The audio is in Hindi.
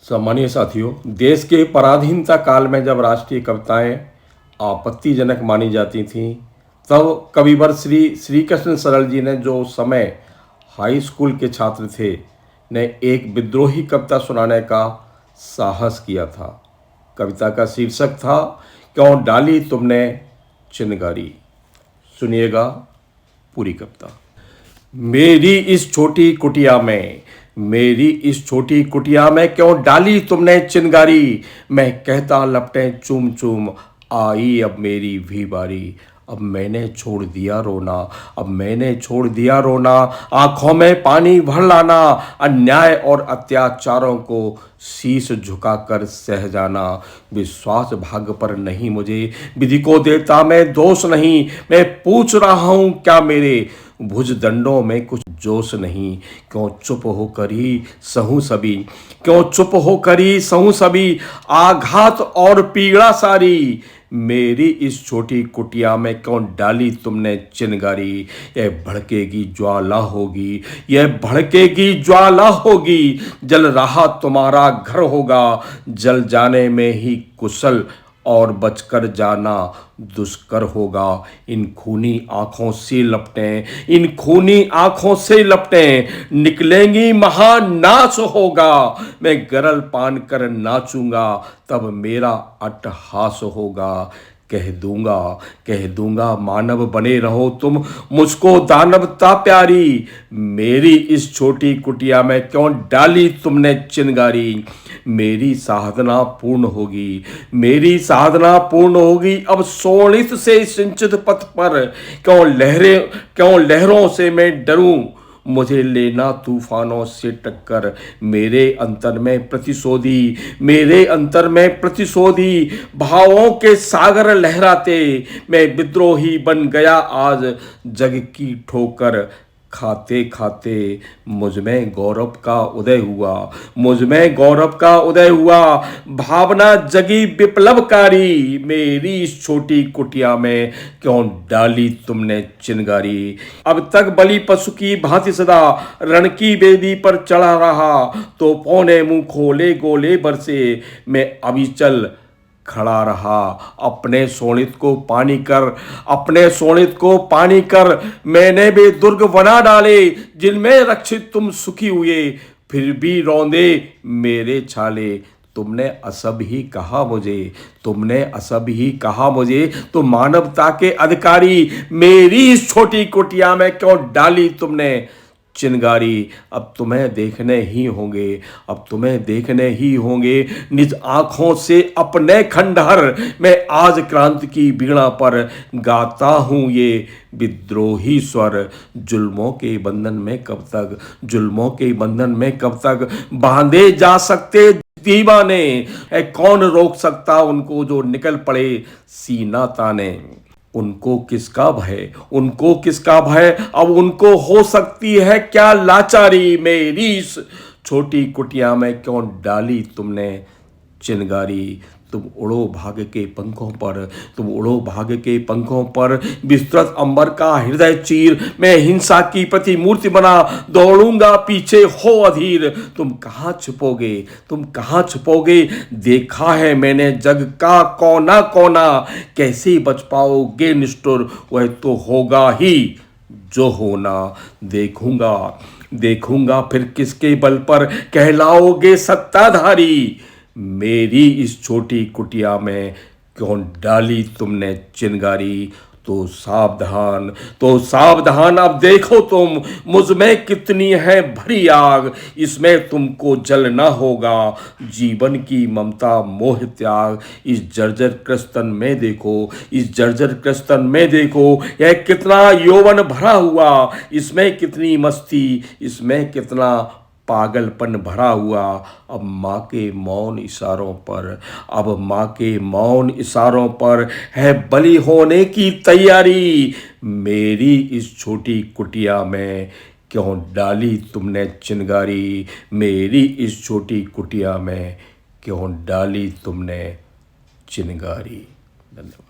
सम्मानीय साथियों, देश के पराधीनता काल में जब राष्ट्रीय कविताएं आपत्तिजनक मानी जाती थीं, तब कविवर श्री श्री कृष्ण सरल जी ने, जो उस समय हाई स्कूल के छात्र थे, ने एक विद्रोही कविता सुनाने का साहस किया था। कविता का शीर्षक था, क्यों डाली तुमने चिनगारी। सुनिएगा पूरी कविता। मेरी इस छोटी कुटिया में क्यों डाली तुमने चिनगारी। मैं कहता लपटे चूम चूम, आई अब मेरी भी बारी। अब मैंने छोड़ दिया रोना, आंखों में पानी भर लाना, अन्याय और अत्याचारों को शीश झुकाकर सह जाना। विश्वास भाग्य पर नहीं मुझे, विधि को देता मैं दोष नहीं। मैं पूछ रहा हूँ, क्या मेरे भुजदंडों में कुछ जोश नहीं। क्यों चुप होकर ही सहूं सभी आघात और पीड़ा सारी। मेरी इस छोटी कुटिया में क्यों डाली तुमने चिनगारी। यह भड़केगी ज्वाला होगी, जल रहा तुम्हारा घर होगा। जल जाने में ही कुशल और बचकर जाना दुष्कर होगा। इन खूनी आंखों से लपटें निकलेंगी, महानाश होगा। मैं गरल पान कर नाचूंगा, तब मेरा अट्टहास होगा। कह दूंगा मानव बने रहो तुम, मुझको दानवता प्यारी। मेरी इस छोटी कुटिया में क्यों डाली तुमने चिनगारी। मेरी साधना पूर्ण होगी अब शोणित से सिंचित पथ पर। क्यों लहरों से मैं डरूं, मुझे लेना तूफानों से टक्कर। मेरे अंतर में प्रतिशोधी भावों के सागर लहराते। मैं विद्रोही बन गया आज जग की ठोकर खाते खाते। मुझ में गौरव का उदय हुआ, भावना जगी विप्लवकारी। मेरी इस छोटी कुटिया में क्यों डाली तुमने चिनगारी। अब तक बलि पशु की भांति सदा रण की वेदी पर चढ़ा रहा। तो पौने मुंह खोले गोले बरसे, मैं अविचल खड़ा रहा। अपने शोणित को पानी कर मैंने भी दुर्ग बना डाले। जिनमें रक्षित तुम सुखी हुए, फिर भी रौंदे मेरे छाले। तुमने असब ही कहा मुझे, तो मानवता के अधिकारी। मेरी इस छोटी कुटिया में क्यों डाली तुमने चिनगारी। अब तुम्हें देखने ही होंगे निज आंखों से अपने खंडहर। मैं आज क्रांति की वीणा पर गाता हूँ ये विद्रोही स्वर। जुल्मों के बंधन में कब तक बांधे जा सकते दीवाने। कौन रोक सकता उनको जो निकल पड़े सीना ताने। उनको किसका भय, अब उनको हो सकती है क्या लाचारी। मेरी इस छोटी कुटिया में क्यों डाली तुमने चिनगारी। तुम उड़ो भाग्य के पंखों पर, विस्तृत अंबर का हृदय चीर। मैं हिंसा की प्रतिमूर्ति बना दौड़ूंगा पीछे हो अधीर। तुम कहाँ छुपोगे, देखा है मैंने जग का कोना कोना। कैसे बच पाओगे निष्ठुर, वह तो होगा ही जो होना। देखूंगा फिर किसके बल पर कहलाओगे सत्ताधारी। मेरी इस छोटी कुटिया में क्यों डाली तुमने चिनगारी। तो सावधान अब देखो तुम, मुझ में कितनी है भरी आग। इसमें तुमको जलना होगा, जीवन की ममता मोह त्याग। इस जर्जर क्रस्तन में देखो, यह कितना यौवन भरा हुआ। इसमें कितनी मस्ती, इसमें कितना पागलपन भरा हुआ। अब माँ के मौन इशारों पर है बलि होने की तैयारी। मेरी इस छोटी कुटिया में क्यों डाली तुमने चिनगारी। मेरी इस छोटी कुटिया में क्यों डाली तुमने चिनगारी। धन्यवाद।